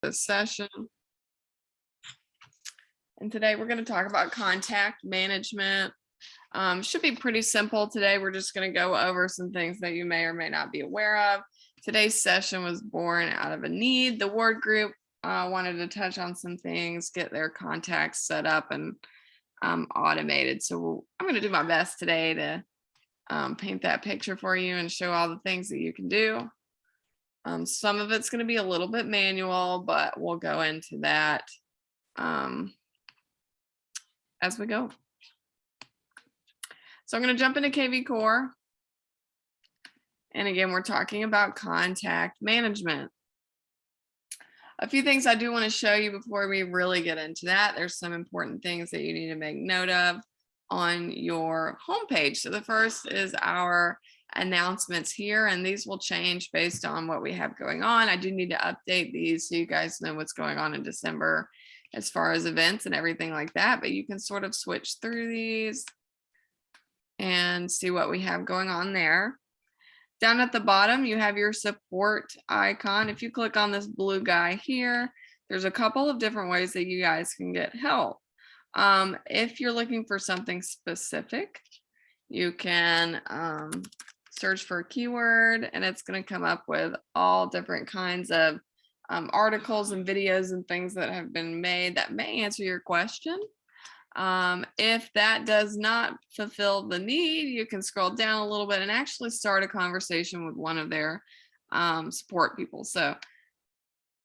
this session. And today we're going to talk about contact management. Should be pretty simple today. We're just going to go over some things that you may or may not be aware of. Today's session was born out of a need. The ward group wanted to touch on some things, get their contacts set up and automated. So I'm going to do my best today to paint that picture for you and show all the things that you can do. Some of it's going to be a little bit manual, but we'll go into that as we go. So I'm going to jump into KV Core. And again, we're talking about contact management. A few things I do want to show you before we really get into that. There's some important things that you need to make note of on your homepage. So the first is our announcements here, and these will change based on what we have going on. I do need to update these so you guys know what's going on in December as far as events and everything like that, but you can sort of switch through these and see what we have going on there. Down at the bottom, you have your support icon. If you click on this blue guy here, there's a couple of different ways that you guys can get help. If you're looking for something specific, you can search for a keyword and it's going to come up with all different kinds of articles and videos and things that have been made that may answer your question. If that does not fulfill the need, you can scroll down a little bit and actually start a conversation with one of their support people. So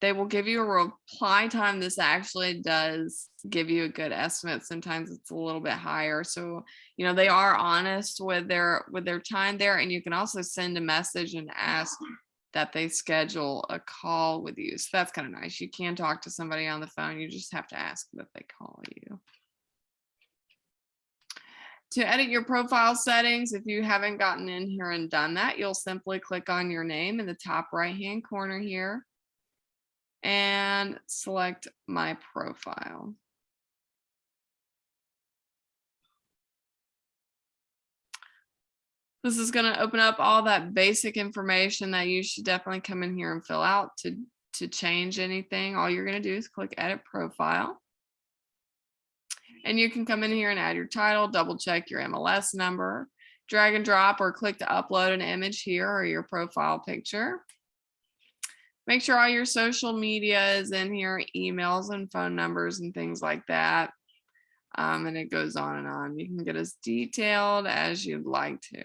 they will give you a reply time. This actually does give you a good estimate. Sometimes it's a little bit higher. So, you know, they are honest with their time there. And you can also send a message and ask that they schedule a call with you. So that's kind of nice. You can talk to somebody on the phone. You just have to ask that they call you. To edit your profile settings, if you haven't gotten in here and done that, you'll simply click on your name in the top right-hand corner here and select My Profile. This is going to open up all that basic information that you should definitely come in here and fill out to change anything. All you're going to do is click Edit Profile. And you can come in here and add your title, double check your MLS number, drag and drop or click to upload an image here or your profile picture. Make sure all your social media is in here, emails and phone numbers and things like that. And it goes on and on. You can get as detailed as you'd like to.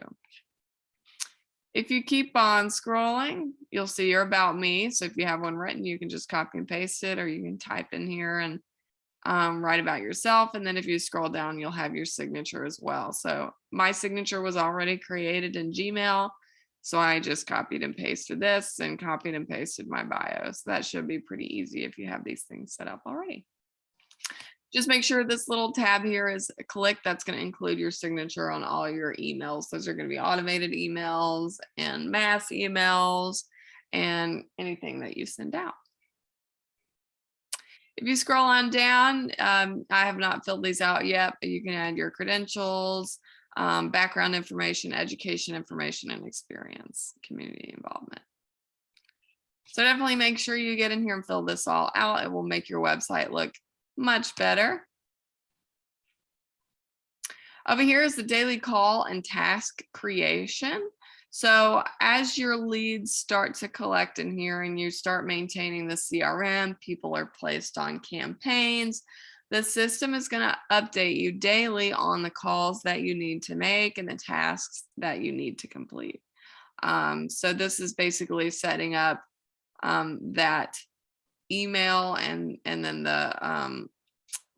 If you keep on scrolling, you'll see your About Me. So if you have one written, you can just copy and paste it, or you can type in here and write about yourself. And then if you scroll down, you'll have your signature as well. So my signature was already created in Gmail. So I just copied and pasted this and copied and pasted my bio. So that should be pretty easy if you have these things set up already. Just make sure this little tab here is click. That's going to include your signature on all your emails. Those are going to be automated emails and mass emails and anything that you send out. If you scroll on down, I have not filled these out yet, but you can add your credentials, background information, education information, and experience, community involvement. So definitely make sure you get in here and fill this all out. It will make your website look much better. Over here is the daily call and task creation. So as your leads start to collect in here and you start maintaining the CRM, people are placed on campaigns, the system is going to update you daily on the calls that you need to make and the tasks that you need to complete. So this is basically setting up that email and then the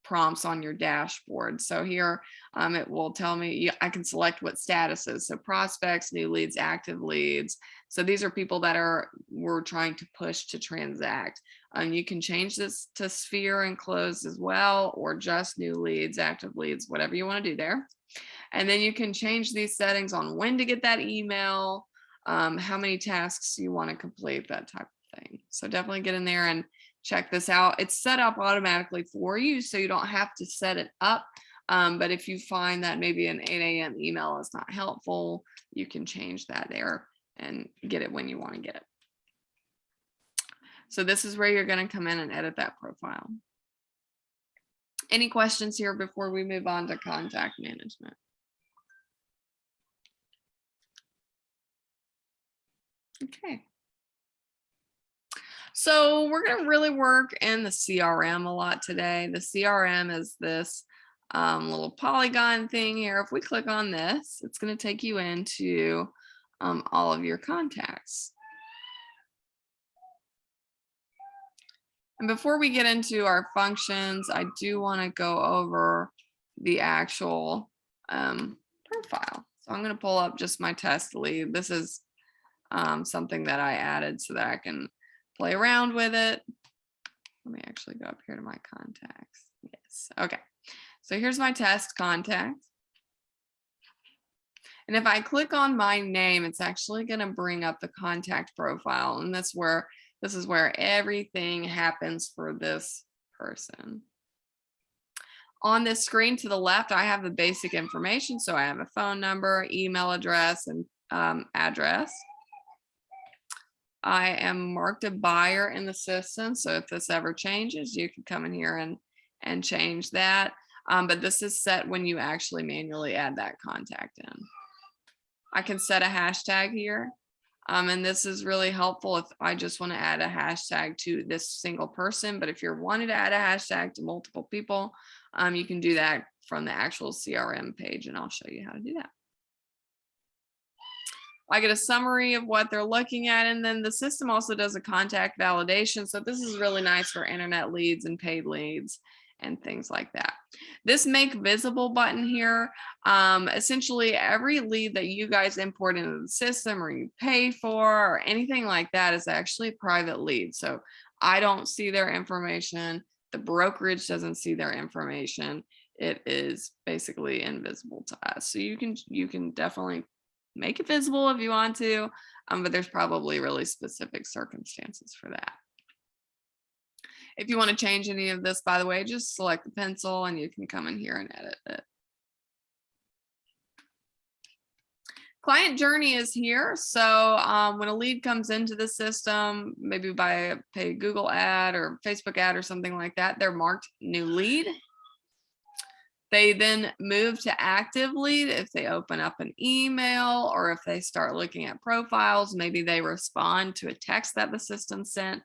prompts on your dashboard. So here it will tell me I can select what statuses. So prospects, new leads, active leads. So these are people that we're trying to push to transact. You can change this to sphere and closed as well, or just new leads, active leads, whatever you want to do there. And then you can change these settings on when to get that email, how many tasks you want to complete, that type of thing. So definitely get in there and check this out. It's set up automatically for you, so you don't have to set it up. But if you find that maybe an 8 a.m. email is not helpful, you can change that there and get it when you want to get it. So this is where you're going to come in and edit that profile. Any questions here before we move on to contact management? Okay. So we're going to really work in the CRM a lot today. The CRM is this little polygon thing here. If we click on this, it's going to take you into all of your contacts. And before we get into our functions, I do want to go over the actual profile. So I'm going to pull up just my test lead. This is something that I added so that I can play around with it. Let me actually go up here to my contacts. Yes. Okay. So here's my test contact. And if I click on my name, it's actually going to bring up the contact profile. And this is where everything happens for this person. On this screen to the left, I have the basic information. So I have a phone number, email address, and address. I am marked a buyer in the system. So if this ever changes, you can come in here and change that. But this is set when you actually manually add that contact in. I can set a hashtag here. And this is really helpful if I just want to add a hashtag to this single person. But if you're wanting to add a hashtag to multiple people, you can do that from the actual CRM page, and I'll show you how to do that. I get a summary of what they're looking at, and then the system also does a contact validation. So this is really nice for internet leads and paid leads and things like that. This make visible button here, essentially every lead that you guys import into the system or you pay for or anything like that is actually a private lead. So I don't see their information. The brokerage doesn't see their information. It is basically invisible to us. So you can definitely make it visible if you want to, but there's probably really specific circumstances for that. If you want to change any of this, by the way, just select the pencil and you can come in here and edit it. Client journey is here. So when a lead comes into the system, maybe by a paid Google ad or Facebook ad or something like that, they're marked new lead. They then move to active lead if they open up an email or if they start looking at profiles, maybe they respond to a text that the system sent.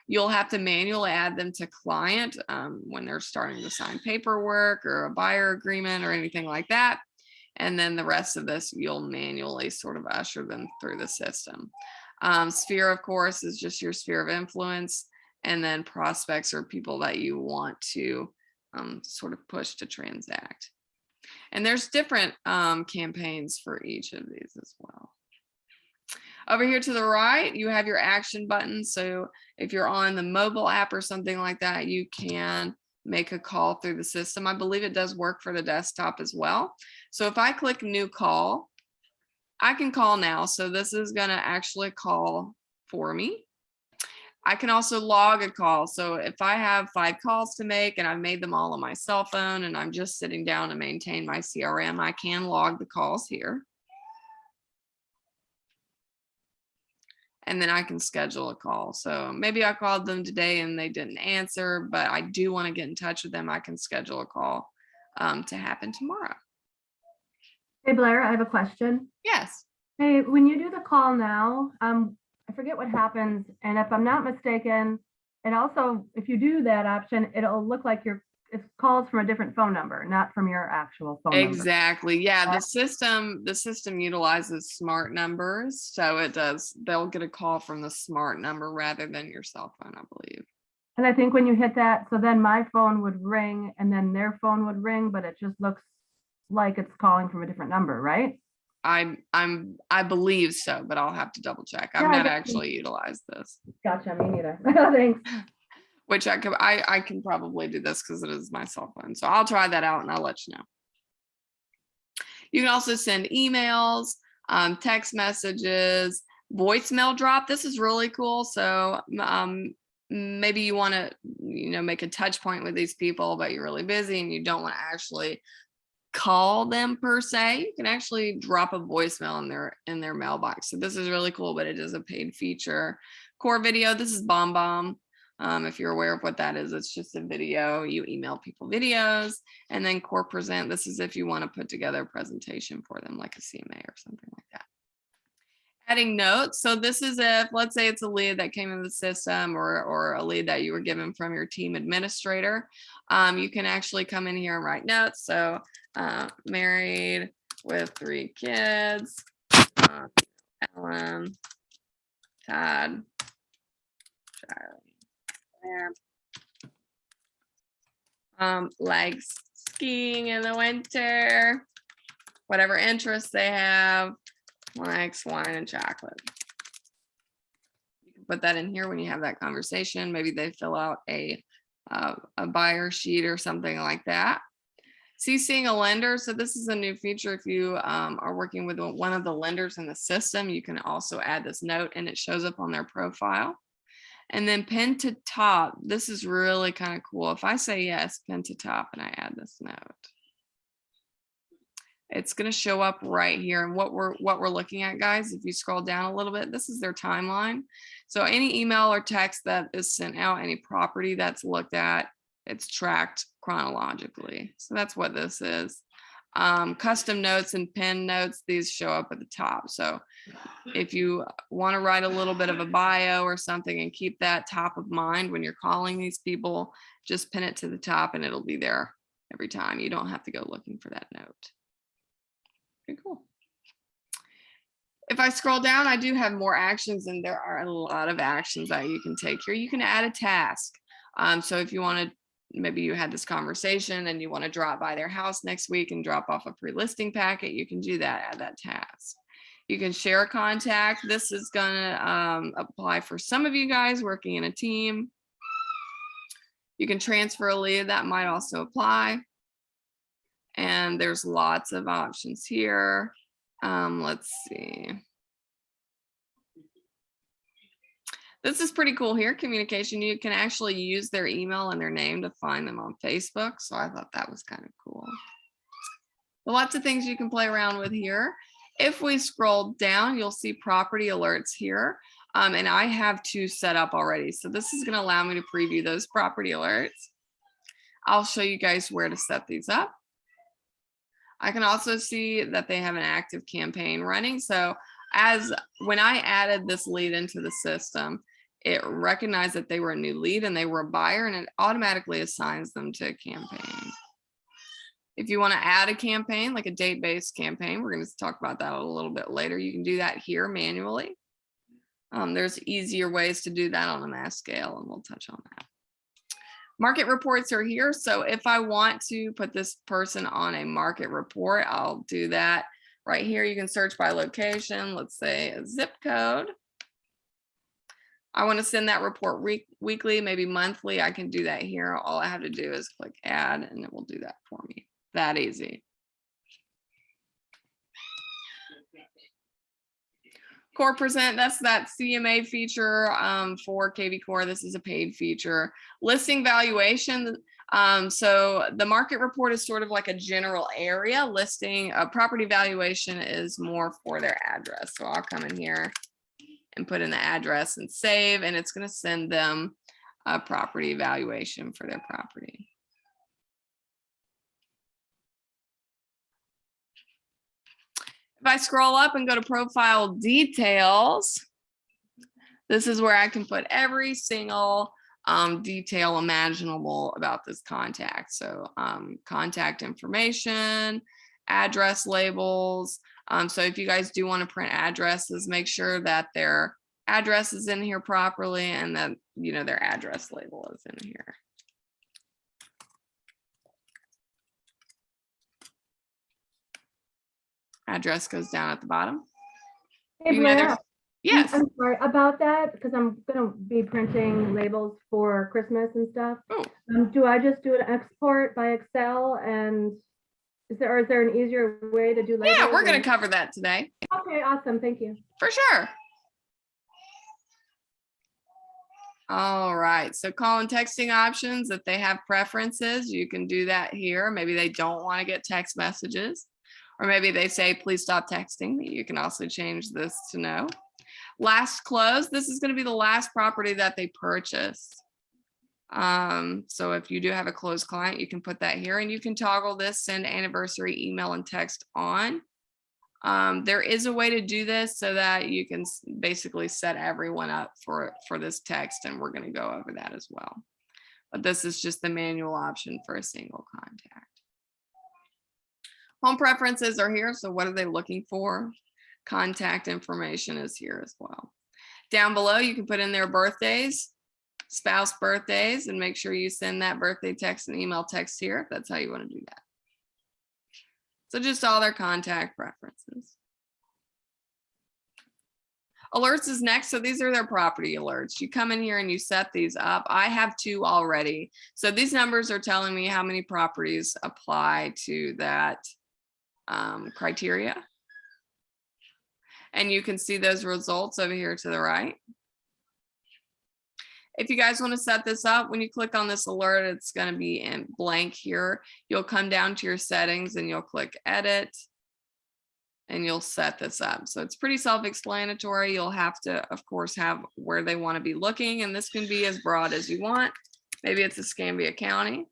You'll have to manually add them to client when they're starting to sign paperwork or a buyer agreement or anything like that. And then the rest of this, you'll manually sort of usher them through the system. Sphere, of course, is just your sphere of influence. And then prospects are people that you want to sort of push to transact. And there's different campaigns for each of these as well. Over here to the right, you have your action button. So if you're on the mobile app or something like that, you can make a call through the system. I believe it does work for the desktop as well. So if I click new call, I can call now. So this is going to actually call for me. I can also log a call. So if I have 5 calls to make and I've made them all on my cell phone and I'm just sitting down to maintain my CRM, I can log the calls here. And then I can schedule a call. So maybe I called them today and they didn't answer, but I do want to get in touch with them. I can schedule a call to happen tomorrow. Hey, Blair, I have a question. Yes. Hey, when you do the call now, I forget what happens. And if I'm not mistaken, and also if you do that option, it'll look like it calls from a different phone number, not from your actual phone number. Exactly. Yeah, the system utilizes smart numbers. So it does, they'll get a call from the smart number rather than your cell phone, I believe. And I think when you hit that, so then my phone would ring and then their phone would ring, but it just looks like it's calling from a different number, right? I believe so, but I'll have to double check. I've not actually utilized this. Gotcha, me neither. Thanks. Which I can probably do this because it is my cell phone. So I'll try that out and I'll let you know. You can also send emails, text messages, voicemail drop. This is really cool. So maybe you want to, make a touch point with these people, but you're really busy and you don't want to actually call them per se. You can actually drop a voicemail in their mailbox. So this is really cool, but it is a paid feature Core video, this is BombBomb. If you're aware of what that is, it's just a video. You email people videos. And then Core Present, this is if you want to put together a presentation for them, like a CMA or something like that. Adding notes. So this is if, let's say it's a lead that came in the system or a lead that you were given from your team administrator. You can actually come in here and write notes. So married with 3 kids, Ellen, Todd, Charlie, likes skiing in the winter, whatever interests they have, likes wine and chocolate. You can put that in here when you have that conversation. Maybe they fill out a buyer sheet or something like that. CCing a lender. So this is a new feature. If you are working with one of the lenders in the system, you can also add this note and it shows up on their profile. And then pin to top. This is really kind of cool. If I say yes, pin to top, and I add this note, it's going to show up right here. And what we're looking at, guys, if you scroll down a little bit, this is their timeline. So any email or text that is sent out, any property that's looked at, it's tracked chronologically. So that's what this is. Custom notes and pin notes, these show up at the top. So if you want to write a little bit of a bio or something and keep that top of mind when you're calling these people, just pin it to the top and it'll be there every time. You don't have to go looking for that note. Pretty cool. If I scroll down, I do have more actions, and there are a lot of actions that you can take here. You can add a task. So if you want to, maybe you had this conversation and you want to drop by their house next week and drop off a pre-listing packet, you can do that, add that task. You can share a contact. This is going to apply for some of you guys working in a team. You can transfer a lead, that might also apply. And there's lots of options here. Let's see. This is pretty cool here, communication. You can actually use their email and their name to find them on Facebook. So I thought that was kind of cool. But lots of things you can play around with here. If we scroll down, you'll see property alerts here. And I have 2 set up already. So this is going to allow me to preview those property alerts. I'll show you guys where to set these up. I can also see that they have an active campaign running. So when I added this lead into the system, it recognized that they were a new lead and they were a buyer, and it automatically assigns them to a campaign. If you want to add a campaign, like a date-based campaign, we're going to talk about that a little bit later. You can do that here manually. There's easier ways to do that on a mass scale, and we'll touch on that. Market reports are here. So if I want to put this person on a market report, I'll do that right here. You can search by location. Let's say a zip code. I want to send that report weekly, maybe monthly. I can do that here. All I have to do is click add and it will do that for me. That easy. Core Present, that's that CMA feature for KV Core. This is a paid feature. Listing valuation. So the market report is sort of like a general area. Listing a property valuation is more for their address. So I'll come in here and put in the address and save, and it's going to send them a property valuation for their property. If I scroll up and go to profile details, this is where I can put every single detail imaginable about this contact. So contact information, address labels. So if you guys do want to print addresses, make sure that their address is in here properly and that, you know, their address label is in here. Address goes down at the bottom. Hey, Brianna, Yes. I'm sorry about that because I'm going to be printing labels for Christmas and stuff. Oh. Do I just do an export by Excel, and is there an easier way to do labels? Yeah, we're going to cover that today. Okay, awesome. Thank you. For sure. All right, so call and texting options. If they have preferences, you can do that here. Maybe they don't want to get text messages, or maybe they say, please stop texting me. You can also change this to no. Last close, this is going to be the last property that they purchased. So if you do have a closed client, you can put that here, and you can toggle this send anniversary email and text on. There is a way to do this so that you can basically set everyone up for this text, and we're going to go over that as well. But this is just the manual option for a single contact. Home preferences are here. So what are they looking for? Contact information is here as well. Down below, you can put in their birthdays, spouse birthdays, and make sure you send that birthday text and email text here if that's how you want to do that. So just all their contact preferences. Alerts is next. So these are their property alerts. You come in here and you set these up. I have 2 already. So these numbers are telling me how many properties apply to that criteria. And you can see those results over here to the right. If you guys want to set this up, when you click on this alert, it's going to be in blank here. You'll come down to your settings and you'll click edit and you'll set this up. So it's pretty self-explanatory. You'll have to, of course, have where they want to be looking, and this can be as broad as you want. Maybe it's Escambia County.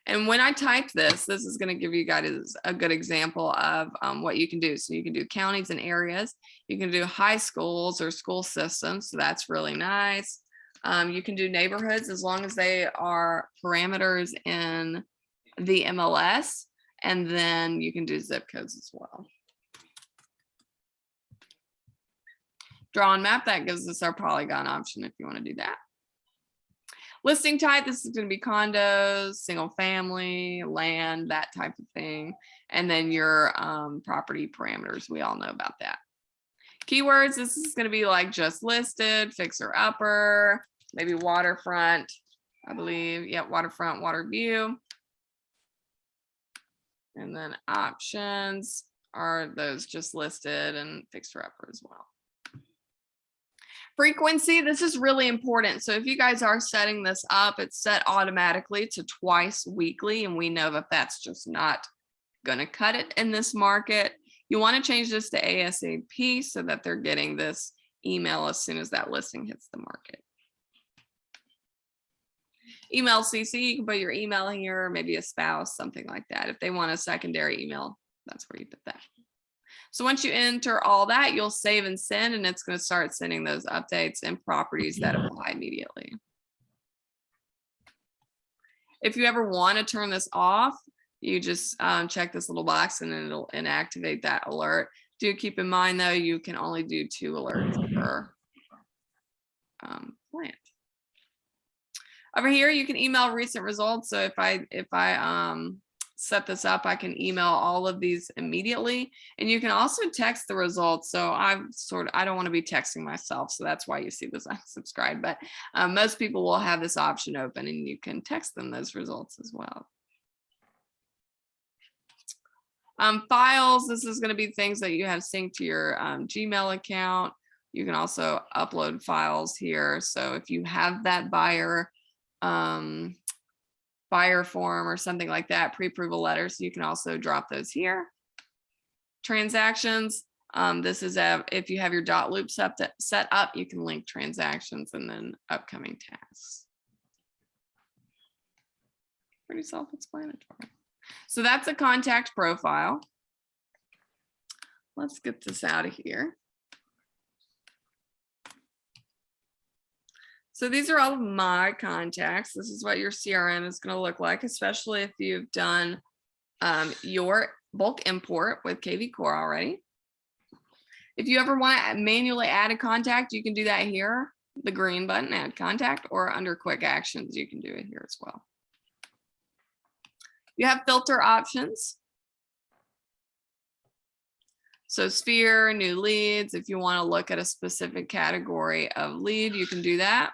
And when I type this is going to give you guys a good example of what you can do. So you can do counties and areas. You can do high schools or school systems. So that's really nice. You can do neighborhoods as long as they are parameters in the MLS. And then you can do zip codes as well. Draw and map, that gives us our polygon option if you want to do that. Listing type, this is going to be condos, single family, land, that type of thing. And then your property parameters, we all know about that. Keywords, this is going to be like just listed, fixer upper, maybe waterfront, I believe. Yeah, waterfront, water view. And then options are those just listed and fixer upper as well. Frequency, this is really important. So if you guys are setting this up, it's set automatically to twice weekly. And we know that that's just not going to cut it in this market. You want to change this to ASAP so that they're getting this email as soon as that listing hits the market. Email CC, you can put your email here, maybe a spouse, something like that. If they want a secondary email, that's where you put that. So once you enter all that, you'll save and send, and it's going to start sending those updates and properties that apply immediately. If you ever want to turn this off, you just check this little box and then it'll inactivate that alert. Do keep in mind though, you can only do 2 alerts per plant. Over here, you can email recent results. So if I set this up, I can email all of these immediately, and you can also text the results. So I don't want to be texting myself, so that's why you see this unsubscribe. But most people will have this option open, and you can text them those results as well. Files, this is going to be things that you have synced to your Gmail account. You can also upload files here. So if you have that buyer form or something like that, pre-approval letters, you can also drop those here. Transactions, this is if you have your dot loop set up, you can link transactions and then upcoming tasks. Pretty self-explanatory. So that's a contact profile. Let's get this out of here. So these are all of my contacts. This is what your CRM is going to look like, especially if you've done your bulk import with kvCORE already. If you ever want to manually add a contact, you can do that here, the green button, add contact, or under quick actions, you can do it here as well. You have filter options. So sphere, new leads, if you want to look at a specific category of lead, you can do that.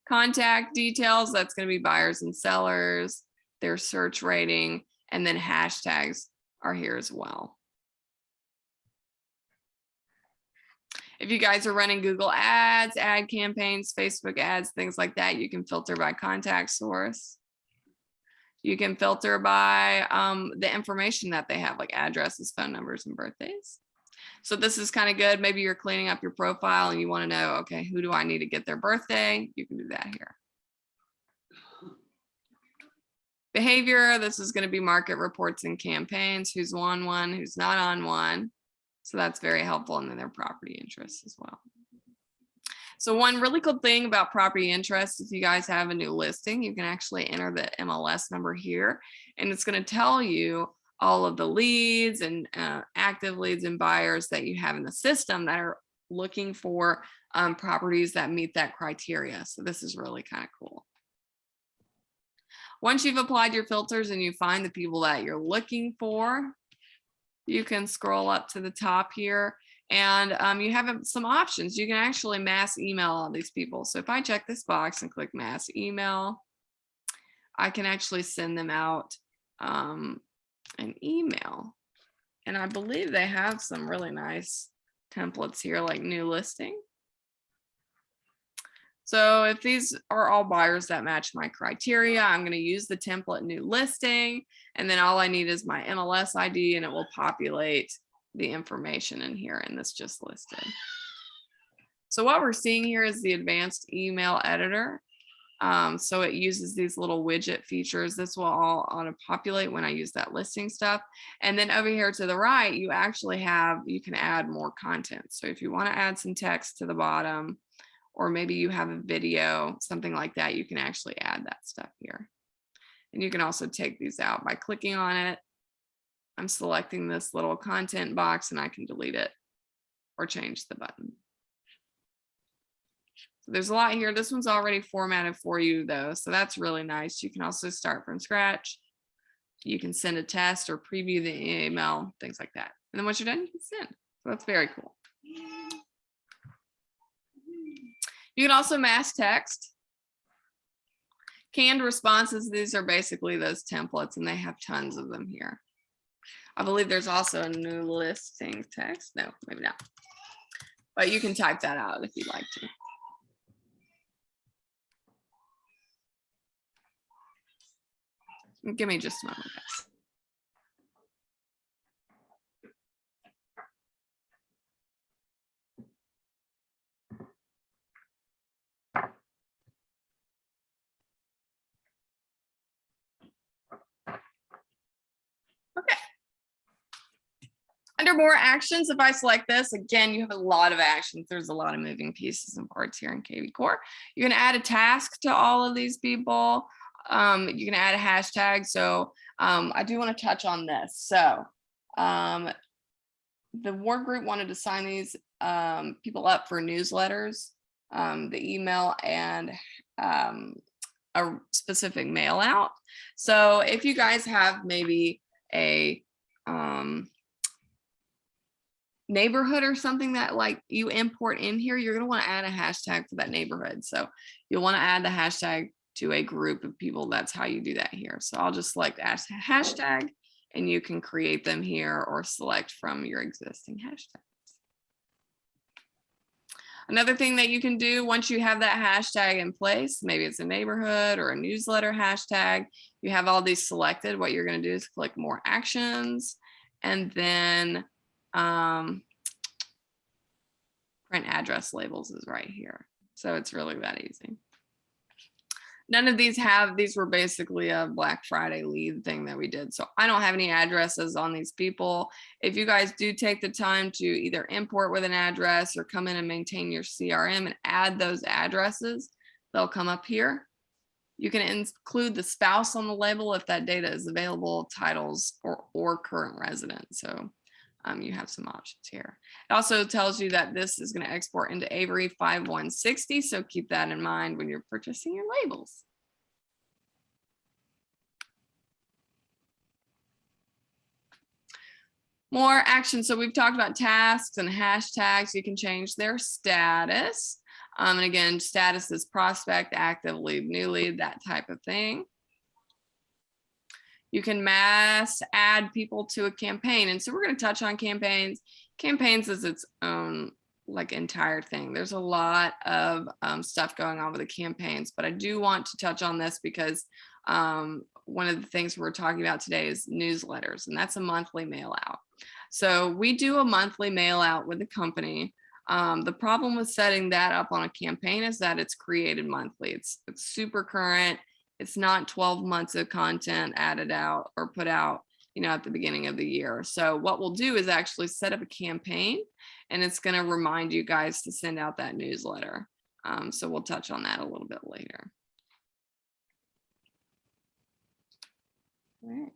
Contact details, that's going to be buyers and sellers, their search rating, and then hashtags are here as well. If you guys are running Google ads, ad campaigns, Facebook ads, things like that, you can filter by contact source. You can filter by the information that they have, like addresses, phone numbers, and birthdays. So this is kind of good. Maybe you're cleaning up your profile and you want to know, okay, who do I need to get their birthday? You can do that here. Behavior, this is going to be market reports and campaigns, who's on one, who's not on one. So that's very helpful. And then their property interests as well. So one really cool thing about property interest, if you guys have a new listing, you can actually enter the MLS number here, and it's going to tell you all of the leads and active leads and buyers that you have in the system that are looking for properties that meet that criteria. So this is really kind of cool. Once you've applied your filters and you find the people that you're looking for, you can scroll up to the top here, and you have some options. You can actually mass email all these people. So if I check this box and click mass email, I can actually send them out an email. And I believe they have some really nice templates here, like new listing. So if these are all buyers that match my criteria, I'm going to use the template new listing, and then all I need is my MLS ID, and it will populate the information in here, and this just listed. So what we're seeing here is the advanced email editor. So it uses these little widget features. This will all auto-populate when I use that listing stuff. And then over here to the right, you actually have, you can add more content. So if you want to add some text to the bottom, or maybe you have a video, something like that, you can actually add that stuff here. And you can also take these out by clicking on it. I'm selecting this little content box and I can delete it or change the button. So there's a lot here. This one's already formatted for you though, so that's really nice. You can also start from scratch. You can send a test or preview the email, things like that. And then once you're done, you can send. So that's very cool. You can also mass text. Canned responses, these are basically those templates, and they have tons of them here. I believe there's also a new listing text. No, maybe not. But you can type that out if you'd like to. Give me just a moment, guys. Okay. Under more actions, if I select this, again, you have a lot of actions. There's a lot of moving pieces and parts here in kvCORE. You can add a task to all of these people. You can add a hashtag. So I do want to touch on this. So the work group wanted to sign these people up for newsletters, the email, and a specific mail out. So if you guys have maybe a neighborhood or something that like you import in here, you're going to want to add a hashtag for that neighborhood. So you'll want to add the hashtag to a group of people. That's how you do that here. So I'll just select hashtag, and you can create them here or select from your existing hashtags. Another thing that you can do once you have that hashtag in place, maybe it's a neighborhood or a newsletter hashtag, you have all these selected. What you're going to do is click more actions, and then print address labels is right here. So it's really that easy. None of these were basically a Black Friday lead thing that we did. So I don't have any addresses on these people. If you guys do take the time to either import with an address or come in and maintain your CRM and add those addresses, they'll come up here. You can include the spouse on the label if that data is available, titles, or current resident. So you have some options here. It also tells you that this is going to export into Avery 5160. So keep that in mind when you're purchasing your labels. More action. So we've talked about tasks and hashtags. You can change their status. And again, status is prospect, active lead, new lead, that type of thing. You can mass add people to a campaign. And so we're going to touch on campaigns. Campaigns is its own like entire thing. There's a lot of stuff going on with the campaigns, but I do want to touch on this because one of the things we're talking about today is newsletters, and that's a monthly mail out. So we do a monthly mail out with the company. The problem with setting that up on a campaign is that it's created monthly. It's super current. It's not 12 months of content added out or put out, at the beginning of the year. So what we'll do is actually set up a campaign, and it's going to remind you guys to send out that newsletter. So we'll touch on that a little bit later. All right.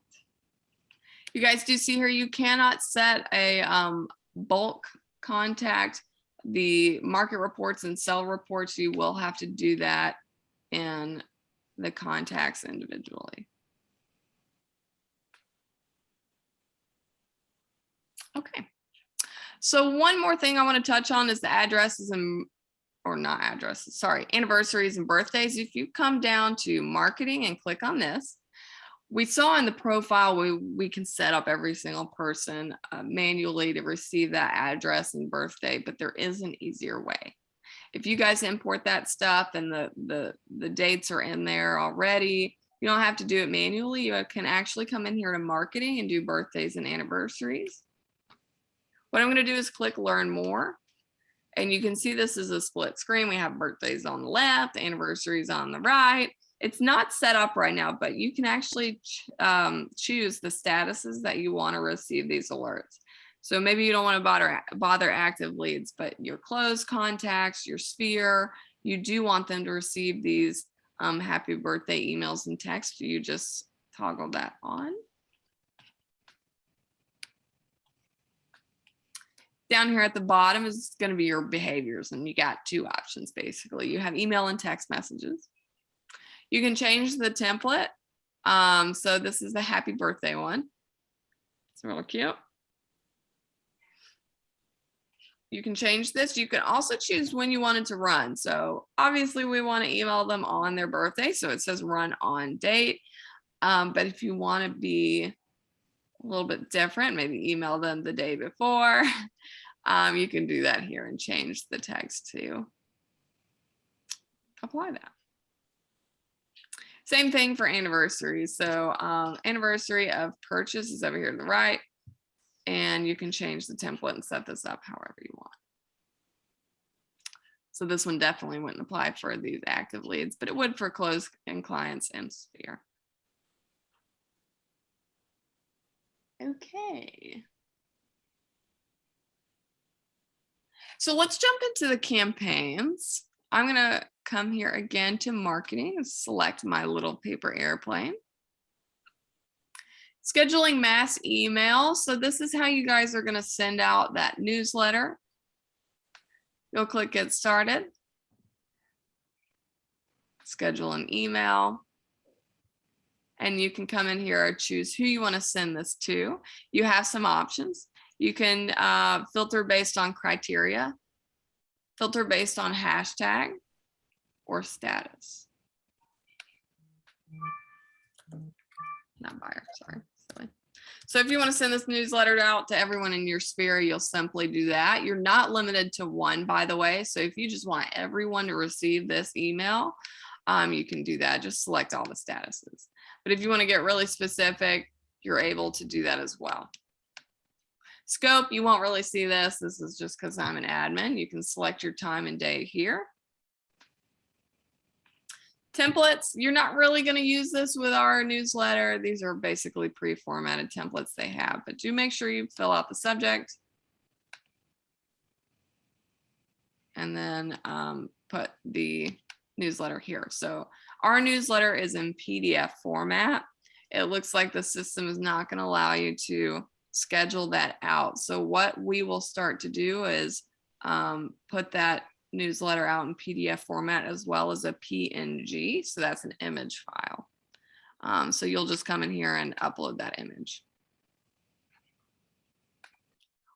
You guys do see here, you cannot set a bulk contact. The market reports and sell reports, you will have to do that in the contacts individually. Okay. So one more thing I want to touch on is the addresses anniversaries and birthdays. If you come down to marketing and click on this, we saw in the profile, we can set up every single person manually to receive that address and birthday, but there is an easier way. If you guys import that stuff and the dates are in there already, you don't have to do it manually. You can actually come in here to marketing and do birthdays and anniversaries. What I'm going to do is click learn more. And you can see this is a split screen. We have birthdays on the left, anniversaries on the right. It's not set up right now, but you can actually choose the statuses that you want to receive these alerts. So maybe you don't want to bother active leads, but your closed contacts, your sphere, you do want them to receive these happy birthday emails and texts. You just toggle that on. Down here at the bottom is going to be your behaviors, and you got two options basically. You have email and text messages. You can change the template. So this is the happy birthday one. It's really cute. You can change this. You can also choose when you want it to run. So obviously we want to email them on their birthday. So it says run on date. But if you want to be a little bit different, maybe email them the day before. You can do that here and change the text to apply that. Same thing for anniversaries. So anniversary of purchase is over here to the right, and you can change the template and set this up however you want. So this one definitely wouldn't apply for these active leads, but it would for closed and clients and sphere. Okay. So let's jump into the campaigns. I'm going to come here again to marketing and select my little paper airplane. Scheduling mass email. So this is how you guys are going to send out that newsletter. You'll click get started. Schedule an email. And you can come in here and choose who you want to send this to. You have some options. You can filter based on criteria, filter based on hashtag, or status. Not buyer, sorry. Silly. So if you want to send this newsletter out to everyone in your sphere, you'll simply do that. You're not limited to one, by the way. So if you just want everyone to receive this email, you can do that. Just select all the statuses. But if you want to get really specific, you're able to do that as well. Scope, you won't really see this. This is just because I'm an admin. You can select your time and day here. Templates, you're not really going to use this with our newsletter. These are basically pre-formatted templates they have, but do make sure you fill out the subject. And then put the newsletter here. So our newsletter is in PDF format. It looks like the system is not going to allow you to schedule that out. So what we will start to do is put that newsletter out in PDF format as well as a PNG. So that's an image file. So you'll just come in here and upload that image.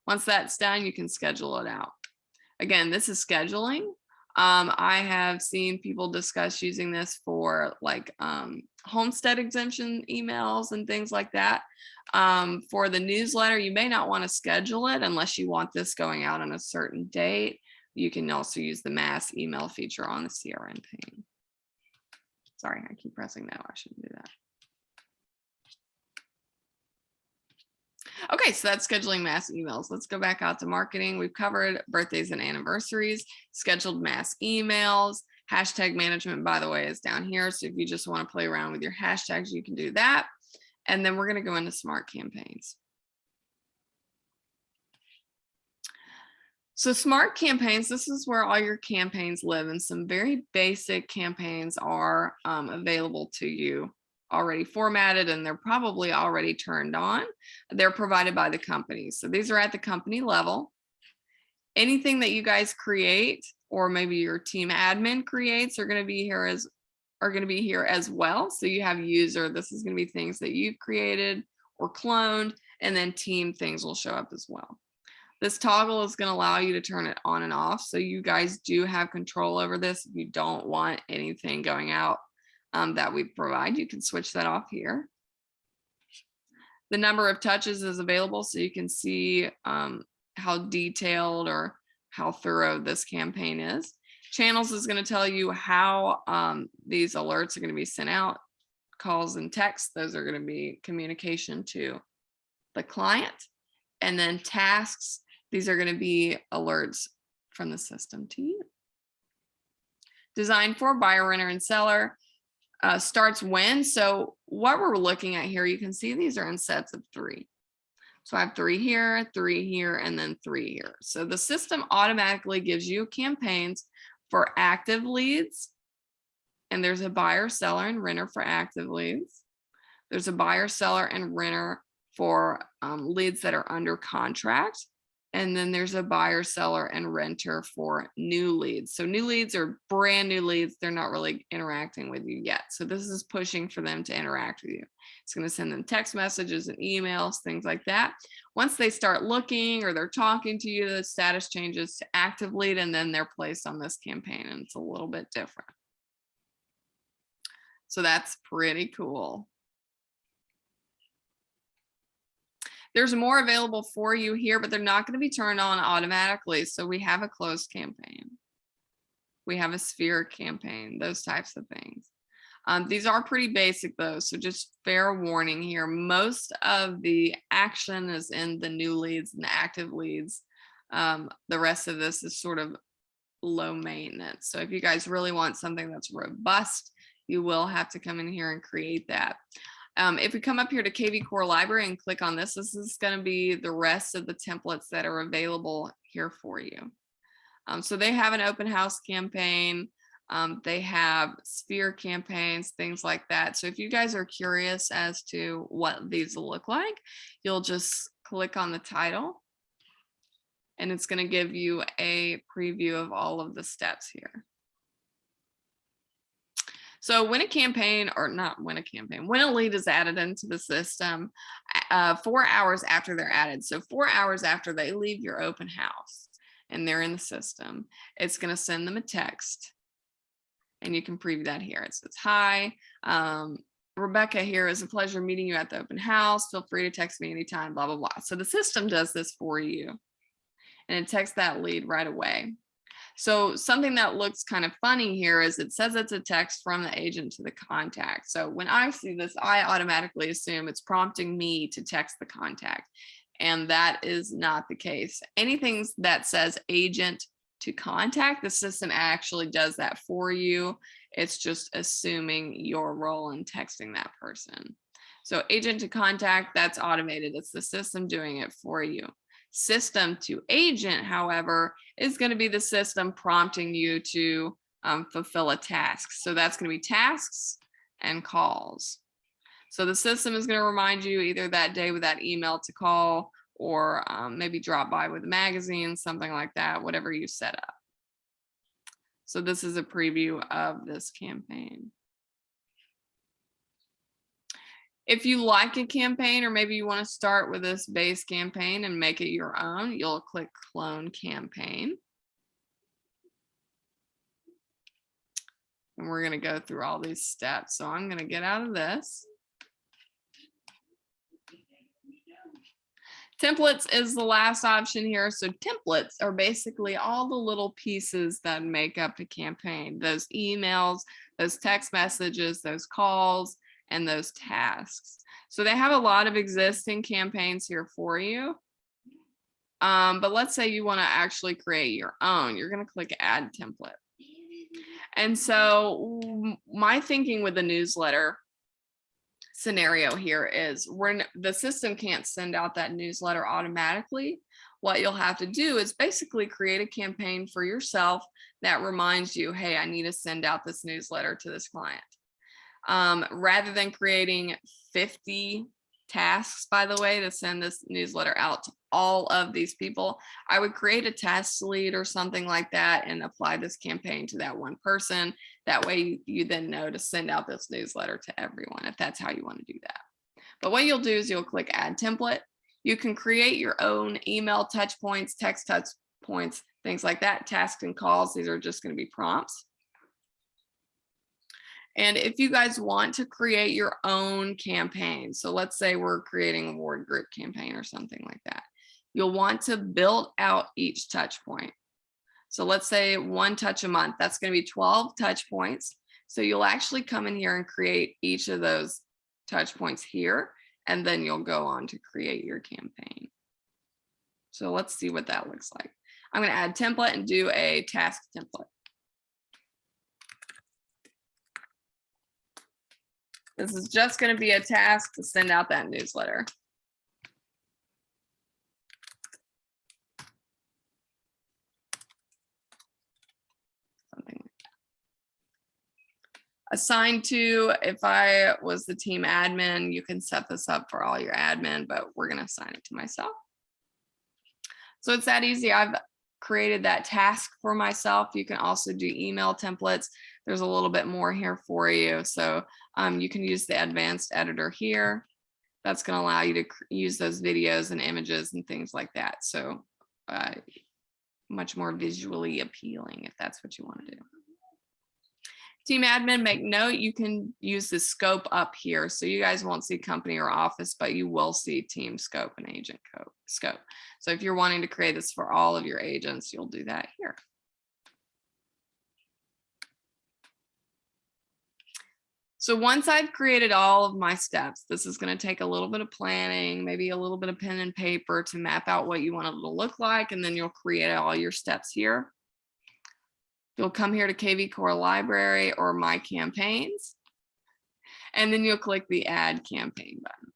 Once that's done, you can schedule it out. Again, this is scheduling. I have seen people discuss using this for like homestead exemption emails and things like that. For the newsletter, you may not want to schedule it unless you want this going out on a certain date. You can also use the mass email feature on the CRM pane. Sorry, I keep pressing no, I shouldn't do that. Okay, so that's scheduling mass emails. Let's go back out to marketing. We've covered birthdays and anniversaries, scheduled mass emails. Hashtag management, by the way, is down here. So if you just want to play around with your hashtags, you can do that. And then we're going to go into smart campaigns. So smart campaigns, this is where all your campaigns live, and some very basic campaigns are available to you, already formatted, and they're probably already turned on. They're provided by the company. So these are at the company level. Anything that you guys create, or maybe your team admin creates, are going to be here as well. So you have user, this is going to be things that you've created or cloned, and then team things will show up as well. This toggle is going to allow you to turn it on and off. So you guys do have control over this. If you don't want anything going out that we provide, you can switch that off here. The number of touches is available, so you can see how detailed or how thorough this campaign is. Channels is going to tell you how these alerts are going to be sent out. Calls and texts, those are going to be communication to the client. And then tasks, these are going to be alerts from the system to you. Designed for buyer, renter, and seller. Starts when. So what we're looking at here, you can see these are in sets of 3. So I have 3 here, 3 here, and then 3 here. So the system automatically gives you campaigns for active leads. And there's a buyer, seller, and renter for active leads. There's a buyer, seller, and renter for leads that are under contract. And then there's a buyer, seller, and renter for new leads. So new leads are brand new leads. They're not really interacting with you yet. So this is pushing for them to interact with you. It's going to send them text messages and emails, things like that. Once they start looking or they're talking to you, the status changes to active lead, and then they're placed on this campaign, and it's a little bit different. So that's pretty cool. There's more available for you here, but they're not going to be turned on automatically. So we have a closed campaign. We have a sphere campaign, those types of things. These are pretty basic though, so just fair warning here. Most of the action is in the new leads and the active leads. The rest of this is sort of low maintenance. So if you guys really want something that's robust, you will have to come in here and create that. If we come up here to KV Core Library and click on this, this is going to be the rest of the templates that are available here for you. So they have an open house campaign. They have sphere campaigns, things like that. So if you guys are curious as to what these will look like, you'll just click on the title, and it's going to give you a preview of all of the steps here. So when a campaign, or not when a campaign, when a lead is added into the system, 4 hours after they're added, so 4 hours after they leave your open house and they're in the system, it's going to send them a text. And you can preview that here. It says, hi, Rebecca here. Is a pleasure meeting you at the open house. Feel free to text me anytime, blah, blah, blah. So the system does this for you, and it texts that lead right away. So something that looks kind of funny here is it says it's a text from the agent to the contact. So when I see this, I automatically assume it's prompting me to text the contact. And that is not the case. Anything that says agent to contact, the system actually does that for you. It's just assuming your role in texting that person. So agent to contact, that's automated. It's the system doing it for you. System to agent, however, is going to be the system prompting you to fulfill a task. So that's going to be tasks and calls. So the system is going to remind you either that day with that email to call, or maybe drop by with a magazine, something like that, whatever you set up. So this is a preview of this campaign. If you like a campaign, or maybe you want to start with this base campaign and make it your own, you'll click Clone Campaign. And we're going to go through all these steps. So I'm going to get out of this. Templates is the last option here. So templates are basically all the little pieces that make up a campaign. Those emails, those text messages, those calls, and those tasks. So they have a lot of existing campaigns here for you. But let's say you want to actually create your own. You're going to click add template. And so my thinking with the newsletter scenario here is the system can't send out that newsletter automatically. What you'll have to do is basically create a campaign for yourself that reminds you, hey, I need to send out this newsletter to this client. Rather than creating 50 tasks, by the way, to send this newsletter out to all of these people, I would create a task lead or something like that and apply this campaign to that one person. That way you then know to send out this newsletter to everyone if that's how you want to do that. But what you'll do is you'll click add template. You can create your own email touch points, text touch points, things like that, tasks and calls. These are just going to be prompts. And if you guys want to create your own campaign, so let's say we're creating a ward group campaign or something like that, you'll want to build out each touch point. So let's say 1 touch a month, that's going to be 12 touch points. So you'll actually come in here and create each of those touch points here, and then you'll go on to create your campaign. So let's see what that looks like. I'm going to add template and do a task template. This is just going to be a task to send out that newsletter. Something like that. Assigned to, if I was the team admin, you can set this up for all your admin, but we're going to assign it to myself. So it's that easy. I've created that task for myself. You can also do email templates. There's a little bit more here for you. So you can use the advanced editor here. That's going to allow you to use those videos and images and things like that. So much more visually appealing if that's what you want to do. Team admin, make note, you can use the scope up here. So you guys won't see company or office, but you will see team scope and agent scope. So if you're wanting to create this for all of your agents, you'll do that here. So once I've created all of my steps, this is going to take a little bit of planning, maybe a little bit of pen and paper to map out what you want it to look like, and then you'll create all your steps here. You'll come here to KV Core Library or My Campaigns, and then you'll click the Add Campaign button.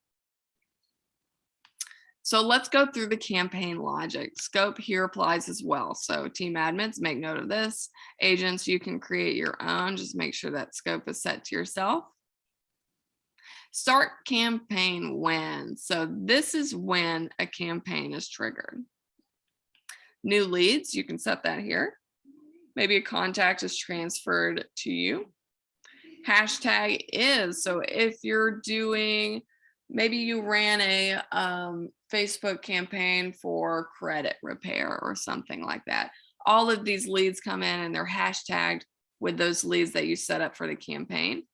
So let's go through the campaign logic. Scope here applies as well. So team admins, make note of this. Agents, you can create your own. Just make sure that scope is set to yourself. Start campaign when. So this is when a campaign is triggered. New leads, you can set that here. Maybe a contact is transferred to you. Hashtag is, so if you're doing, maybe you ran a Facebook campaign for credit repair or something like that. All of these leads come in and they're hashtagged with those leads that you set up for the campaign.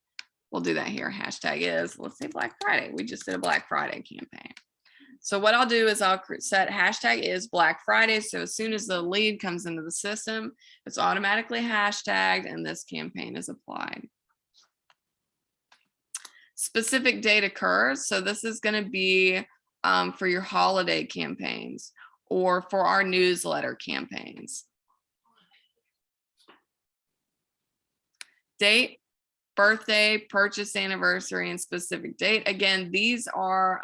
We'll do that here. Hashtag is, let's say Black Friday. We just did a Black Friday campaign. So what I'll do is I'll set hashtag is Black Friday. So as soon as the lead comes into the system, it's automatically hashtagged and this campaign is applied. Specific date occurs. So this is going to be for your holiday campaigns or for our newsletter campaigns. Date, birthday, purchase anniversary, and specific date. Again, these are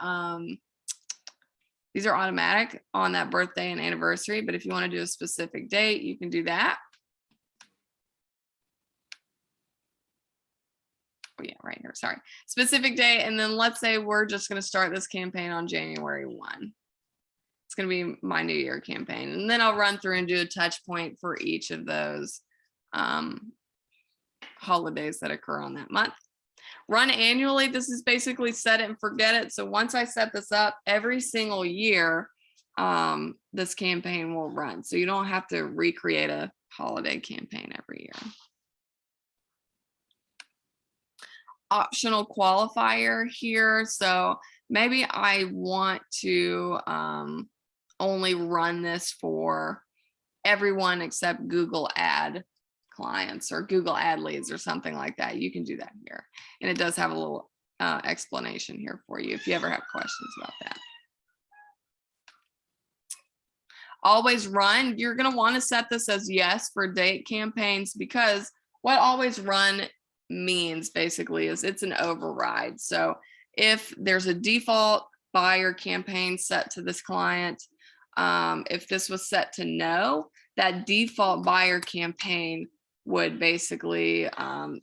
automatic on that birthday and anniversary, but if you want to do a specific date, you can do that. Oh yeah, right here, sorry. Specific date, and then let's say we're just going to start this campaign on January 1. It's going to be my New Year campaign, and then I'll run through and do a touch point for each of those holidays that occur on that month. Run annually. This is basically set it and forget it. So once I set this up, every single year, this campaign will run. So you don't have to recreate a holiday campaign every year. Optional qualifier here. So maybe I want to only run this for everyone except Google Ad clients or Google Ad leads or something like that. You can do that here. And it does have a little explanation here for you if you ever have questions about that. Always run, you're going to want to set this as yes for date campaigns, because what always run means basically is it's an override. So if there's a default buyer campaign set to this client, if this was set to no, that default buyer campaign would basically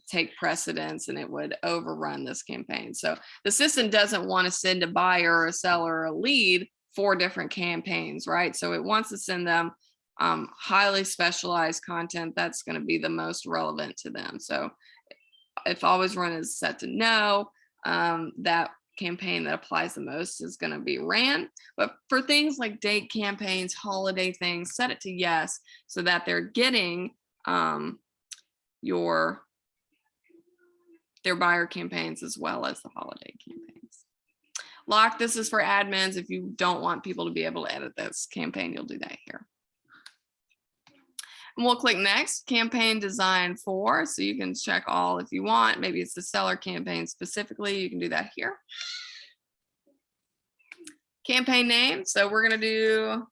take precedence and it would overrun this campaign. So the system doesn't want to send a buyer or a seller or a lead 4 different campaigns, right? So it wants to send them highly specialized content that's going to be the most relevant to them. So if always run is set to no, that campaign that applies the most is going to be ran. But for things like date campaigns, holiday things, set it to yes, so that they're getting their buyer campaigns as well as the holiday campaigns. Lock, this is for admins. If you don't want people to be able to edit this campaign, you'll do that here. And we'll click next, campaign design for, so you can check all if you want. Maybe it's the seller campaign specifically, you can do that here. Campaign name, so we're gonna do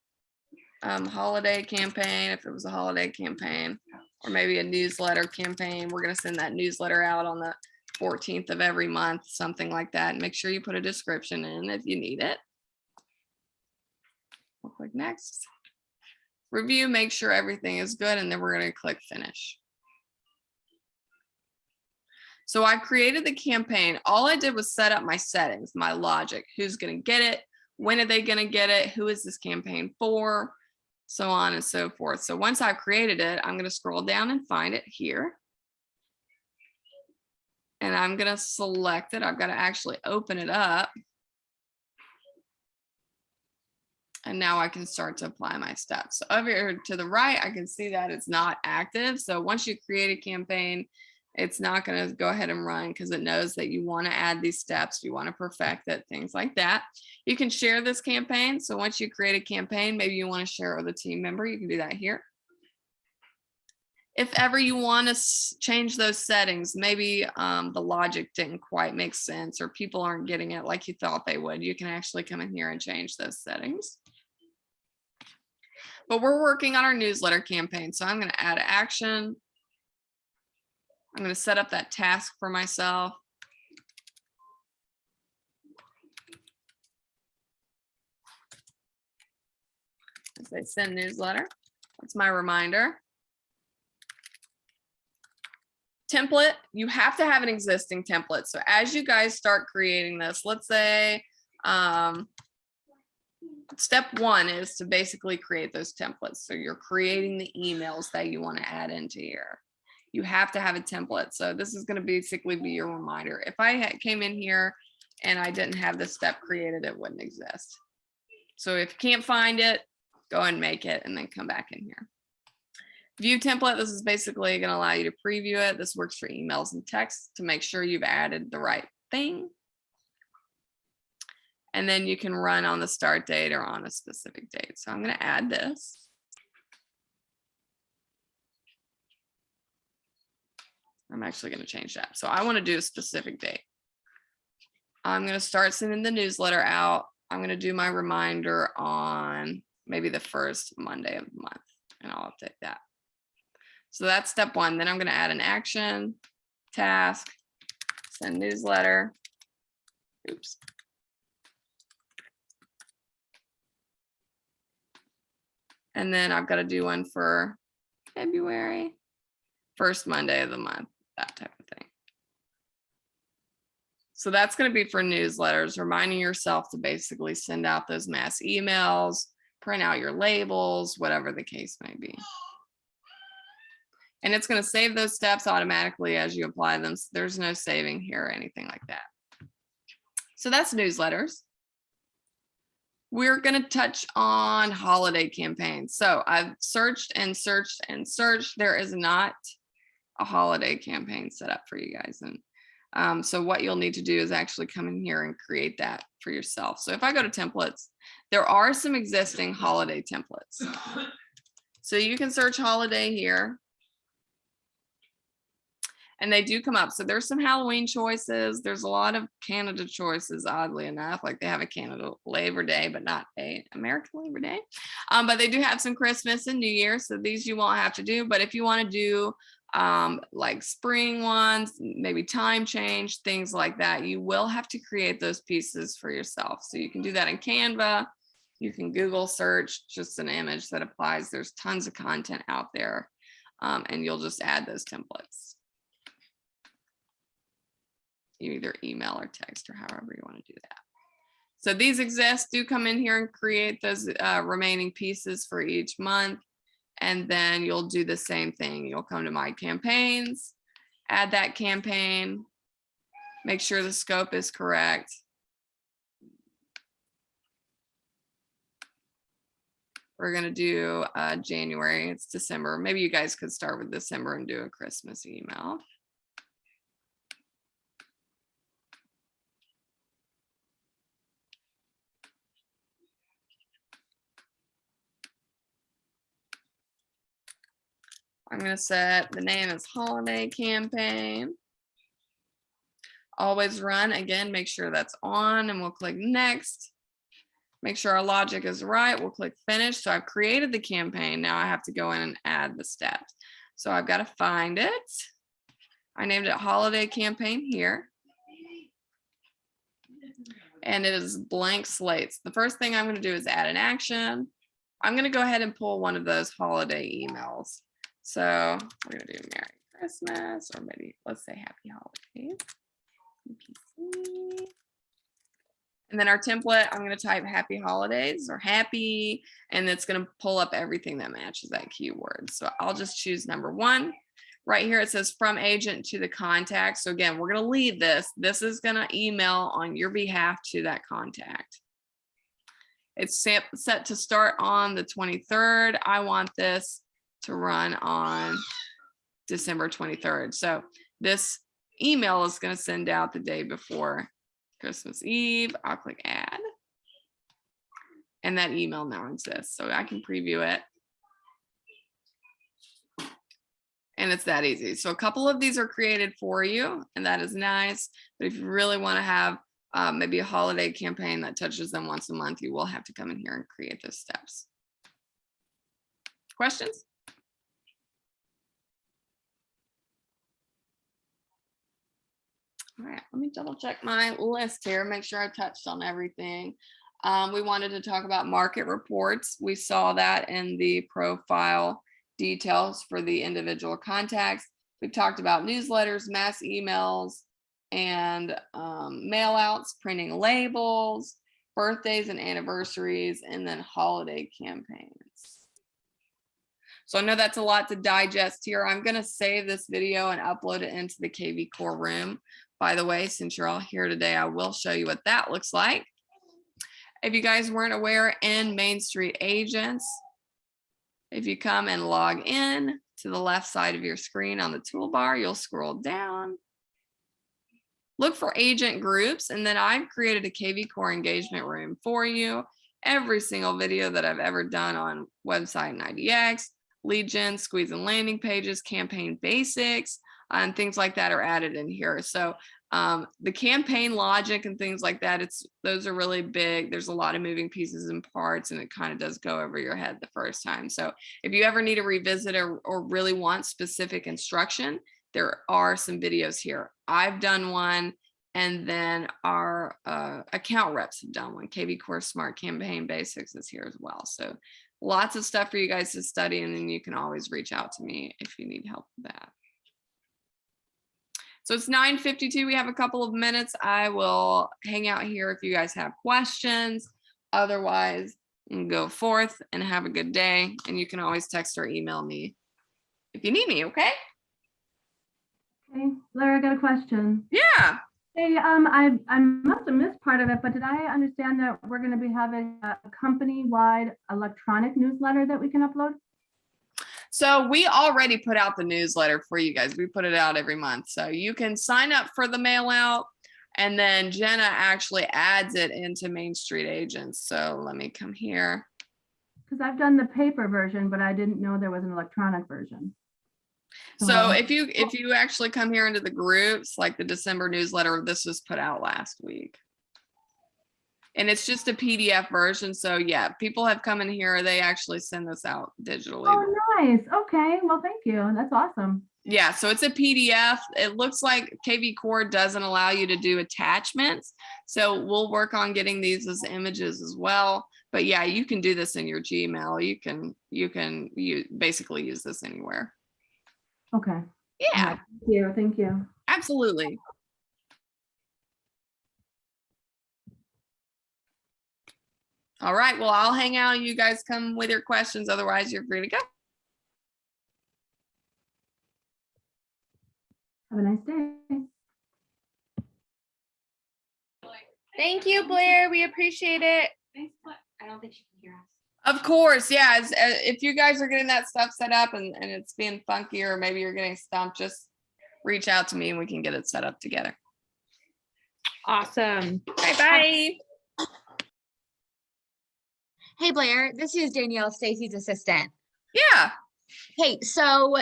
holiday campaign, if it was a holiday campaign, or maybe a newsletter campaign. We're gonna send that newsletter out on the 14th of every month, something like that. And make sure you put a description in if you need it. We'll click next. Review, make sure everything is good, and then we're going to click finish. So I created the campaign. All I did was set up my settings, my logic. Who's going to get it? When are they going to get it? Who is this campaign for? So on and so forth. So once I've created it, I'm going to scroll down and find it here. And I'm going to select it. I've got to actually open it up. And now I can start to apply my steps. So over here to the right, I can see that it's not active. So once you create a campaign, it's not going to go ahead and run because it knows that you want to add these steps, you want to perfect it, things like that. You can share this campaign. So once you create a campaign, maybe you want to share it with a team member, you can do that here. If ever you want to change those settings, maybe the logic didn't quite make sense or people aren't getting it like you thought they would, you can actually come in here and change those settings. But we're working on our newsletter campaign. So I'm going to add action. I'm going to set up that task for myself. As I send newsletter, that's my reminder. Template, you have to have an existing template. So as you guys start creating this, let's say step 1 is to basically create those templates. So you're creating the emails that you want to add into here. You have to have a template. So this is going to basically be your reminder. If I came in here and I didn't have this step created, it wouldn't exist. So if you can't find it, go and make it and then come back in here. View template, this is basically going to allow you to preview it. This works for emails and text to make sure you've added the right thing. And then you can run on the start date or on a specific date. So I'm going to add this. I'm actually going to change that. So I want to do a specific date. I'm going to start sending the newsletter out. I'm going to do my reminder on maybe the first Monday of the month, and I'll update that. So that's step 1. Then I'm going to add an action, task, send newsletter. Oops. And then I've got to do one for February, first Monday of the month, that type of thing. So that's going to be for newsletters, reminding yourself to basically send out those mass emails, print out your labels, whatever the case may be. And it's going to save those steps automatically as you apply them. So there's no saving here or anything like that. So that's newsletters. We're going to touch on holiday campaigns. So I've searched and searched and searched. There is not a holiday campaign set up for you guys. And so what you'll need to do is actually come in here and create that for yourself. So if I go to templates, there are some existing holiday templates. So you can search holiday here. and they do come up. So there's some Halloween choices. There's a lot of Canada choices, oddly enough. Like they have a Canada Labor Day, but not a American Labor Day. But they do have some Christmas and New Year. So these you won't have to do. But if you want to do like spring ones, maybe time change, things like that, you will have to create those pieces for yourself. So you can do that in Canva. You can Google search just an image that applies. There's tons of content out there, and you'll just add those templates. You either email or text or however you want to do that. So these exist. Do come in here and create those remaining pieces for each month. And then you'll do the same thing. You'll come to My Campaigns, add that campaign, make sure the scope is correct. We're going to do January. It's December. Maybe you guys could start with December and do a Christmas email. I'm going to set the name as holiday campaign. Always run. Again, make sure that's on, and we'll click next. Make sure our logic is right. We'll click finish. So I've created the campaign. Now I have to go in and add the steps. So I've got to find it. I named it holiday campaign here. And it is blank slates. The first thing I'm going to do is add an action. I'm going to go ahead and pull one of those holiday emails. So we're going to do Merry Christmas, or maybe let's say Happy Holidays. And then our template, I'm going to type Happy Holidays or happy, and it's going to pull up everything that matches that keyword. So I'll just choose number 1. Right here, it says from agent to the contact. So again, we're going to leave this. This is going to email on your behalf to that contact. It's set to start on the 23rd. I want this to run on December 23rd. So this email is going to send out the day before Christmas Eve. I'll click add. And that email now exists. So I can preview it. And it's that easy. So a couple of these are created for you, and that is nice. But if you really want to have maybe a holiday campaign that touches them once a month, you will have to come in here and create those steps. Questions? All right, let me double check my list here, make sure I touched on everything. We wanted to talk about market reports. We saw that in the profile details for the individual contacts. We've talked about newsletters, mass emails, and mail outs, printing labels, birthdays and anniversaries, and then holiday campaigns. So I know that's a lot to digest here. I'm going to save this video and upload it into the KV Core room. By the way, since you're all here today, I will show you what that looks like. If you guys weren't aware, in Main Street Agents, if you come and log in to the left side of your screen on the toolbar, you'll scroll down. Look for agent groups, and then I've created a KV Core engagement room for you. Every single video that I've ever done on website and IDX, lead gen, squeeze and landing pages, campaign basics, and things like that are added in here. So the campaign logic and things like that, those are really big. There's a lot of moving pieces and parts, and it kind of does go over your head the first time. So if you ever need to revisit or really want specific instruction, there are some videos here. I've done one, and then our account reps have done one. KV Core Smart Campaign Basics is here as well. So lots of stuff for you guys to study, and then you can always reach out to me if you need help with that. So it's 9:52. We have a couple of minutes. I will hang out here if you guys have questions. Otherwise, go forth and have a good day. And you can always text or email me if you need me, okay? Okay, Lara, I got a question. Yeah. Hey, I must have missed part of it, but did I understand that we're going to be having a company-wide electronic newsletter that we can upload? So we already put out the newsletter for you guys. We put it out every month. So you can sign up for the mail out, and then Jenna actually adds it into Main Street Agents. So let me come here. Because I've done the paper version, but I didn't know there was an electronic version. So if you actually come here into the groups, like the December newsletter, this was put out last week. And it's just a PDF version. So yeah, people have come in here, they actually send this out digitally. Oh, nice. Okay. Well, thank you. That's awesome. Yeah, so it's a PDF. It looks like KV Core doesn't allow you to do attachments. So we'll work on getting these as images as well. But yeah, you can do this in your Gmail. You basically use this anywhere. Okay. Yeah, Thank you. Thank you. absolutely. All right, well, I'll hang out. You guys come with your questions. Otherwise, you're free to go. Have a nice day. Thank you, Blair. We appreciate it. I don't think she can hear us. Of course, yeah. If you guys are getting that stuff set up and it's being funky, or maybe you're getting stumped, just reach out to me and we can get it set up together. Awesome. Bye-bye. Hey Blair, this is Danielle, Stacy's assistant. Yeah. Hey, so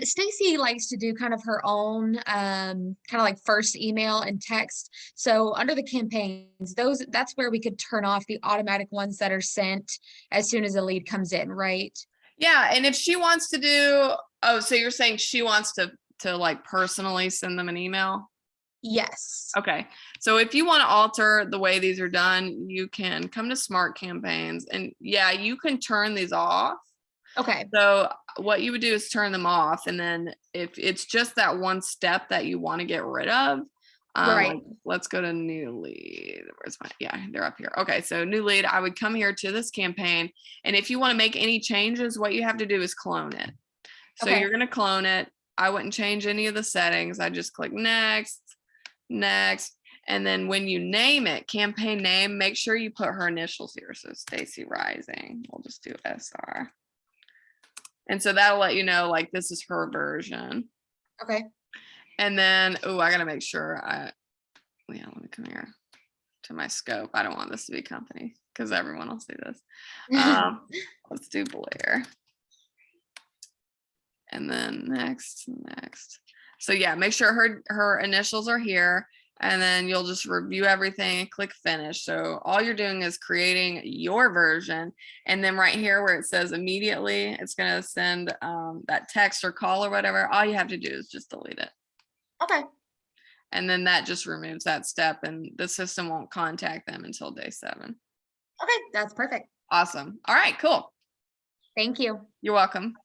Stacy likes to do kind of her own kind of like first email and text. So under the campaigns, that's where we could turn off the automatic ones that are sent as soon as a lead comes in, right? Yeah, and if she wants to do, oh, so you're saying she wants to like personally send them an email? Yes. Okay, so if you want to alter the way these are done, you can come to Smart Campaigns, and yeah, you can turn these off. Okay. So what you would do is turn them off, and then if it's just that one step that you want to get rid of, Right. like, let's go to new lead. Where's my, yeah, they're up here. Okay, so new lead, I would come here to this campaign, and if you want to make any changes, what you have to do is clone it. So Okay. you're going to clone it. I wouldn't change any of the settings. I just click next, and then when you name it, campaign name, make sure you put her initials here. So Stacy Rising, we'll just do SR. And so that'll let you know, like, this is her version. Okay. And then, oh, I gotta make sure yeah, let me come here to my scope. I don't want this to be company because everyone will see this. Let's do Blair. And then next. So yeah, make sure her initials are here, and then you'll just review everything and click finish. So all you're doing is creating your version, and then right here where it says immediately, it's gonna send that text or call or whatever. All you have to do is just delete it. Okay. And then that just removes that step, and the system won't contact them until day 7. Okay. That's perfect. Awesome. All right, cool. Thank you. You're welcome.